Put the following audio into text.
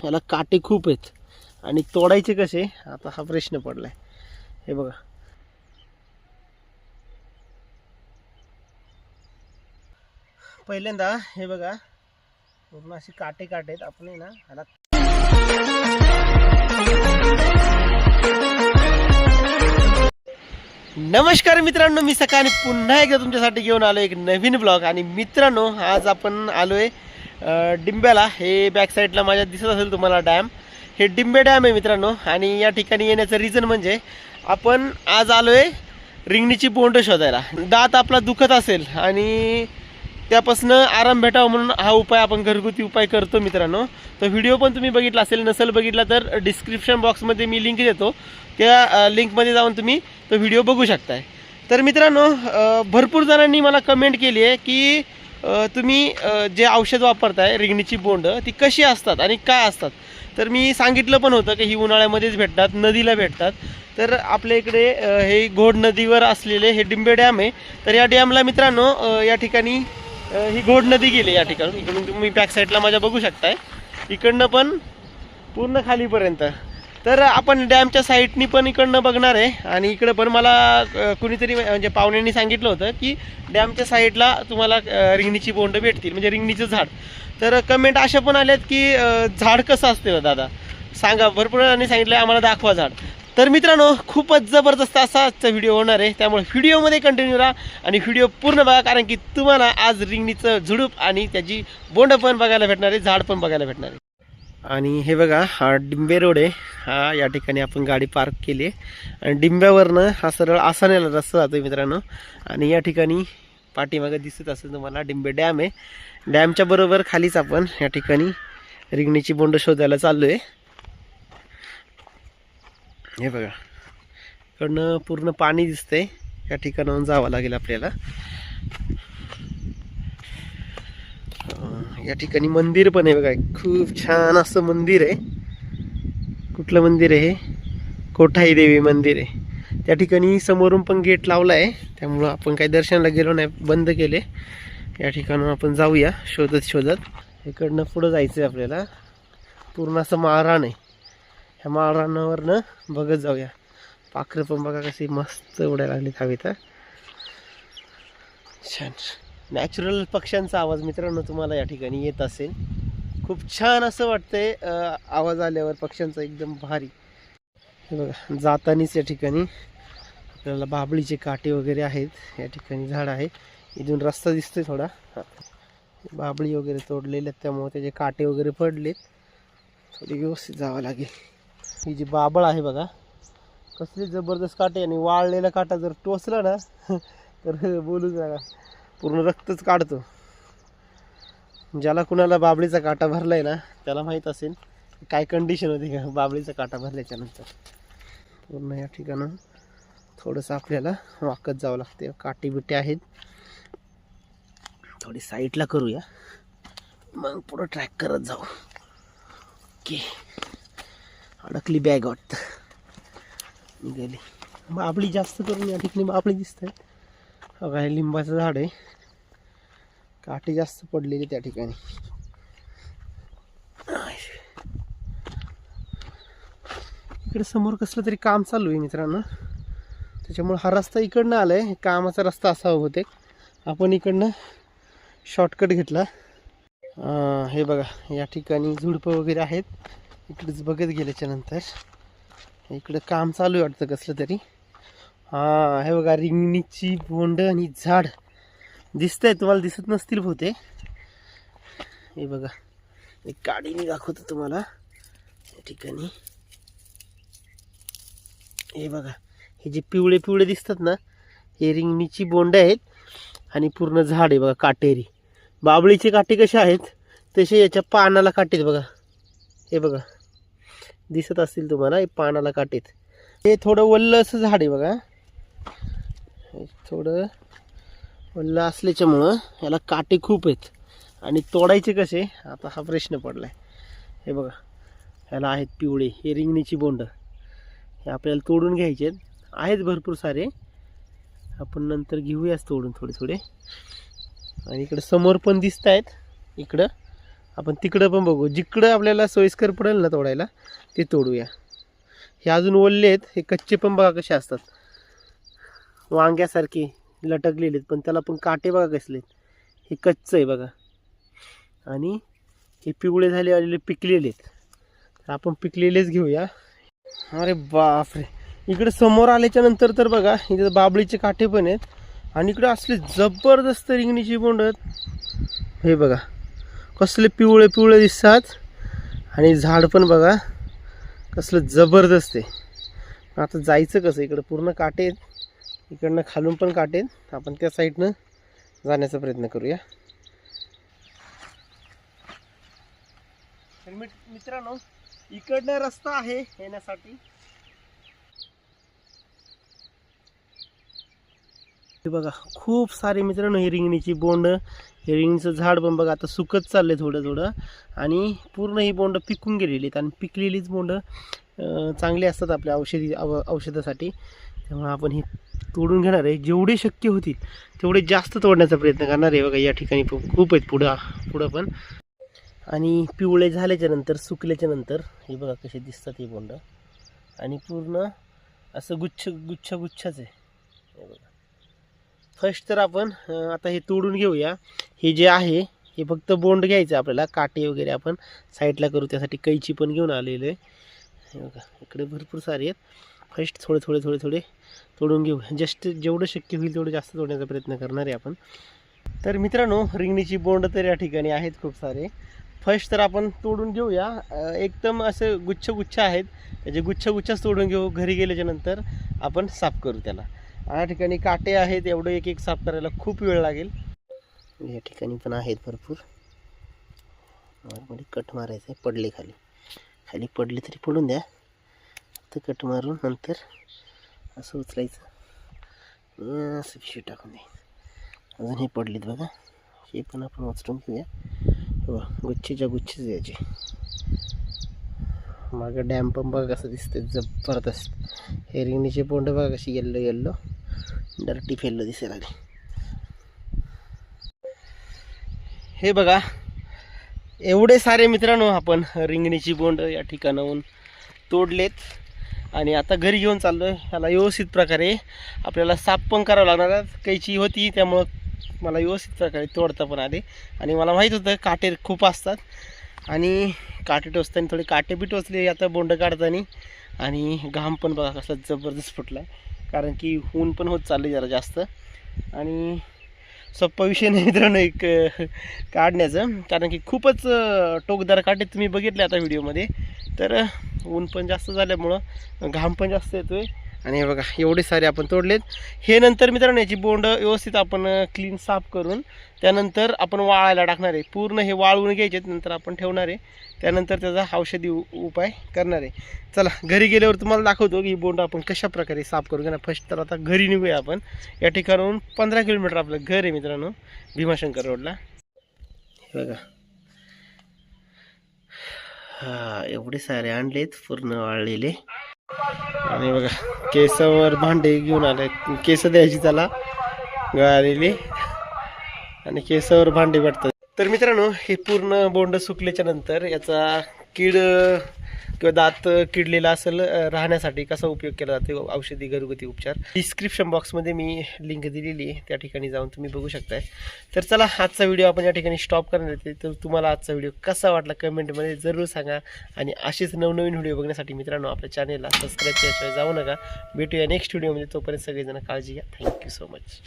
याला काटे खूप आहेत आणि तोडायचे कसे आता हा प्रश्न पडलाय। हे बघा पहिल्यांदा हे बघा पूर्ण असे काटे आहेत। आपण आहे ना ह्याला नमस्कार मित्रांनो, मी सकाळी पुन्हा एकदा तुमच्यासाठी घेऊन आलो एक नवीन ब्लॉग। आणि मित्रांनो आज आपण आलोय डिंब्याला। हे बॅक साईडला माझ्या दिसत असेल तुम्हाला डॅम, हे डिंबे डॅम आहे मित्रांनो। आणि या ठिकाणी येण्याचं रिझन म्हणजे आपण आज आलोय रिंगणीची बोंड शोधायला। दात आपला दुखत असेल आणि त्यापासून आराम भेटावा म्हणून हा उपाय आपण घरगुती उपाय करतो मित्रांनो। तो व्हिडिओ पण तुम्ही बघितला असेल, नसेल बघितला तर डिस्क्रिप्शन बॉक्समध्ये मी लिंक देतो, त्या लिंकमध्ये जाऊन तुम्ही तो व्हिडिओ बघू शकताय। तर मित्रांनो भरपूर जणांनी मला कमेंट केली आहे की तुम्ही जे औषध वापरताय रिंगणीची बोंड ती कशी असतात आणि काय असतात। तर मी सांगितलं पण होतं की ही उन्हाळ्यामध्येच भेटतात, नदीला भेटतात। तर आपल्या इकडे हे घोड नदीवर असलेले हे डिंबे डॅम आहे। तर या डॅमला मित्रांनो या ठिकाणी ही घोड नदी गेली या ठिकाणी। इकडून तुम्ही बॅक साईडला माझ्या बघू शकताय, इकडनं पण पूर्ण खालीपर्यंत। तर आपण डॅमच्या साईडनी पण इकडनं बघणार आहे आणि इकडं पण मला कुणीतरी म्हणजे पाहुण्यांनी सांगितलं होतं की डॅमच्या साईडला तुम्हाला रिंगणीची बोंड भेटतील, म्हणजे रिंगणीचं झाड। तर कमेंट अशा पण आल्यात की झाड कसं असते दादा सांगा, भरपूर जणांनी सांगितलं आम्हाला दाखवा झाड। तर मित्रांनो खूपच जबरदस्त असा आजचा व्हिडिओ होणार आहे, त्यामुळे व्हिडिओमध्ये कंटिन्यू राहा आणि व्हिडिओ पूर्ण बघा, कारण की तुम्हाला आज रिंगणीचं झुडूप आणि त्याची बोंड पण बघायला भेटणार आहे, झाड पण बघायला भेटणार आहे। आणि हे बघा हा डिंबे रोड आहे, हा या ठिकाणी आपण गाडी पार्क केली आहे आणि डिंब्यावरनं हा सरळ आसानेला रस्ता जातो मित्रांनो। आणि या ठिकाणी पाठीमागे दिसत असेल तुम्हाला डिंबे डॅम आहे। डॅमच्या बरोबर खालीच आपण या ठिकाणी रिंगणीची बोंड शोधायला चाललो आहे। हे बघा इकडनं पूर्ण पाणी दिसतंय, या ठिकाणाहून जावं लागेल आपल्याला। या ठिकाणी मंदिर पण आहे बघा, खूप छान असं मंदिर आहे। कुठलं मंदिर आहे हे? कोठाई देवी मंदिर आहे। त्या ठिकाणी समोरून पण गेट लावला आहे, त्यामुळं आपण काही दर्शनाला गेलो नाही, बंद केले। या ठिकाणून आपण जाऊया शोधत शोधत। इकडनं पुढं जायचं आहे आपल्याला, पूर्ण असं माळरान आहे, ह्या माळरानावरनं बघत जाऊया। पाखरं पण बघा कशी मस्त उडायला लागली हवेत, छान नॅचरल पक्ष्यांचा आवाज मित्रांनो तुम्हाला या ठिकाणी येत असेल। खूप छान असं वाटतंय आवाज आल्यावर पक्ष्यांचा, एकदम भारी। हे बघा जातानीच या ठिकाणी आपल्याला बाभळीचे काटे वगैरे आहेत, या ठिकाणी झाड आहे, इथून रस्ता दिसतोय थोडा। बाभळी वगैरे तोडलेले आहेत त्यामुळे त्याचे काटे वगैरे पडलेत, थोडी व्यवस्थित जावं लागेल। ही जी बाभळ आहे बघा कसली जबरदस्त काटे, आणि वाळलेला काटा जर टोचला ना तर बोलूच नका, पूर्ण रक्तच काढतो। ज्याला कुणाला बाभळीचा काटा भरलाय ना त्याला माहीत असेल काय कंडिशन होती का बाभळीचा काटा भरल्याच्या नंतर। पूर्ण या ठिकाणं थोडंसं आपल्याला वाकत जावं लागते, काटे बिटे आहेत, थोडी साईडला करूया मग पुढं ट्रॅक करत जाऊ। ओके अडकली बॅग वाटतं, निघाली बाभळी। जास्त करून या ठिकाणी बाभळी दिसत आहे बघा। हे लिंबाचं झाड आहे, काटे जास्त पडलेले त्या ठिकाणी। इकडे समोर कसलं तरी काम चालू आहे मित्रांनो, त्याच्यामुळे हा रस्ता इकडनं आलाय, कामाचा रस्ता असावा बहुतेक। आपण इकडनं शॉर्टकट घेतला। हे बघा या ठिकाणी झुडपं वगैरे आहेत, इकडेच बघत गेल्याच्या नंतर इकडं काम चालू आहे वाटतं कसलं तरी। हे बघा रिंगणीची बोंड आणि झाड दिसतंय, तुम्हाला दिसत नसतील बहुतेक। हे बघा एक गाडीने दाखवतो तुम्हाला या ठिकाणी। हे बघा हे जे पिवळे पिवळे दिसतात ना हे रिंगणीची बोंड आहेत आणि पूर्ण झाड आहे बघा काटेरी। बाभळीचे काटे कसे आहेत तसे याच्या पानाला काटेत बघा। हे बघा दिसत असतील तुम्हाला, हे पानाला काटेत। हे थोडं वल्ल असं झाड आहे बघा, थोडं वल्ल असल्याच्यामुळं याला काटे खूप आहेत आणि तोडायचे कसे आता हा प्रश्न पडलाय। हे बघा ह्याला आहेत पिवळे, हे रिंगणीची बोंड, हे आपल्याला तोडून घ्यायचे आहेत भरपूर सारे, आपण नंतर घेऊयाच तोडून थोडे थोडे। आणि इकडे समोर पण दिसत आहेत, इकडं आपण तिकडं पण बघू, जिकडं आपल्याला सोयीस्कर पडेल ना तोडायला ते तोडूया. हे अजून ओलले आहेत, हे कच्चे पण बघा कसे असतात, वांग्यासारखे लटकलेले आहेत, पण त्याला पण काटे बघा कसले. हे कच्चं आहे बघा, आणि हे पिवळे झाले आलेले पिकलेले आहेत. तर आपण पिकलेलेच घेऊया. अरे बापरे, इकडे समोर आल्याच्या नंतर तर बघा इथे बाबळीचे काटे पण आहेत, आणि इकडे असले जबरदस्त रिंगणीची बोंड आहेत. हे बघा कसले पिवळे पिवळे दिसतात, आणि झाड पण बघा कसलं जबरदस्त आहे. आता जायचं कसं, इकडं पूर्ण काटे आहेत, इकडनं खालून पण काटे आहेत. आपण त्या साईडनं जाण्याचा प्रयत्न करूया. तर मित्रांनो, इकडनं रस्ता आहे येण्यासाठी. हे बघा खूप सारे मित्रांनो ही रिंगणीची बोंड, हे रिंगणीचं झाड पण बघा आता सुकत चाललंय थोडं थोडं, आणि पूर्ण ही बोंड पिकून गेलेली आहेत. आणि पिकलेलीच बोंड चांगली असतात आपल्या औषधासाठी. त्यामुळे आपण ही तोडून घेणार आहे, जेवढे शक्य होतील तेवढे जास्त तोडण्याचा प्रयत्न करणार आहे. बघा या ठिकाणी खूप आहेत पुढं पण. आणि पिवळे झाल्याच्या नंतर, सुकल्याच्या नंतर हे बघा कसे दिसतात ही बोंड, आणि पूर्ण असं गुच्छच आहे. हे बघा फर्स्ट तर आपण आता हे तोडून घेऊया. हे जे आहे हे फक्त बोंड घ्यायचं आपल्याला, काटे वगैरे आपण साईडला करू, त्यासाठी कैची पण घेऊन आलेलं आहे. हे बघा इकडे भरपूर सारे आहेत. फर्स्ट थोडे तोडून घेऊ, जस्ट जेवढं शक्य होईल तेवढं जास्त तोडण्याचा प्रयत्न करणार आहे आपण. तर मित्रांनो, रिंगणीची बोंड तर या ठिकाणी आहेत खूप सारे. फर्स्ट तर आपण तोडून घेऊया, एकदम असे गुच्छ आहेत, त्याचे गुच्छच तोडून घेऊ. घरी गेल्याच्या नंतर आपण साफ करू त्याला. या ठिकाणी काटे आहेत, एवढं एक साफ करायला खूप वेळ लागेल. या ठिकाणी पण आहेत भरपूर. नॉर्मली कट मारायचं आहे, पडले खाली पडले तरी पडून द्या, तर कट मारून नंतर असं उचलायचं, असं पिशवी टाकून द्यायचं. अजून हे पडलेत बघा, हे पण आपण उचलून घेऊया. हो, गुच्छच्या द्यायचे. मागं डॅम पण बघा कसं दिसतंय जबरदस्त. हे रिंगणीचे बोंड बघा कशी येल्लो डर्टी फेल्लो दिसायला लागली. हे बघा एवढे सारे मित्रांनो आपण रिंगणीची बोंड या ठिकाणाहून तोडलेत, आणि आता घरी घेऊन चाललोय. ह्याला व्यवस्थित प्रकारे आपल्याला साफ पण करावं लागणार. कैची होती त्यामुळं मला व्यवस्थित प्रकारे तोडता पण आले, आणि मला माहीत होतं काटे खूप असतात, आणि काटे टोचताना थोडे काटे बी टोचले आता बोंड काढताना. आणि घाम पण बघा कसला जबरदस्त फुटला आहे, कारण की ऊन पण होत चालले जरा जास्त. आणि सोप्पा विषय नाही मित्रांनो एक काढण्याचं, कारण की खूपच टोकदार काटे तुम्ही बघितले आता व्हिडिओमध्ये. तर ऊन पण जास्त झाल्यामुळं घाम पण जास्त येतोय. आणि हे बघा एवढे सारे आपण तोडलेत. हे नंतर मित्रांनो याची बोंड व्यवस्थित आपण क्लीन साफ करून त्यानंतर आपण वाळायला टाकणार आहे. पूर्ण हे वाळवून घ्यायचे, नंतर आपण ठेवणार आहे. त्यानंतर त्याचा औषधी उपाय करणार आहे. चला घरी गेल्यावर तुम्हाला दाखवतो की ही बोंड आपण कशा प्रकारे साफ करू घेणार. फर्स्ट तर आता घरी निघूया आपण. या ठिकाणाहून 15 किलोमीटर आपलं घर आहे मित्रांनो, भीमाशंकर रोडला. हे बघा हा एवढे सारे आणलेत पूर्ण वाळलेले. आणि बघा केसावर भांडे घेऊन आले, केस द्यायची त्याला गळालेली, आणि केसावर भांडे भेटतात. तर मित्रांनो हे पूर्ण बोंड सुकल्याच्या नंतर याचा कीड किंवा दात किडलेला असेल राहण्यासाठी कसा उपयोग केला जातो औषधी घरगुती उपचार, डिस्क्रिप्शन बॉक्समध्ये मी लिंक दिलेली आहे, त्या ठिकाणी जाऊन तुम्ही बघू शकताय. तर चला आजचा व्हिडिओ आपण या ठिकाणी स्टॉप करणार येते. तर तुम्हाला आजचा व्हिडिओ कसा वाटला कमेंटमध्ये जरूर सांगा, आणि असेच नवनवीन व्हिडिओ बघण्यासाठी मित्रांनो आपल्या चॅनेलला सबस्क्राईब केल्याशिवाय जाऊ नका. भेटूया नेक्स्ट व्हिडिओमध्ये, तोपर्यंत सगळेजण काळजी घ्या. Thank you so much.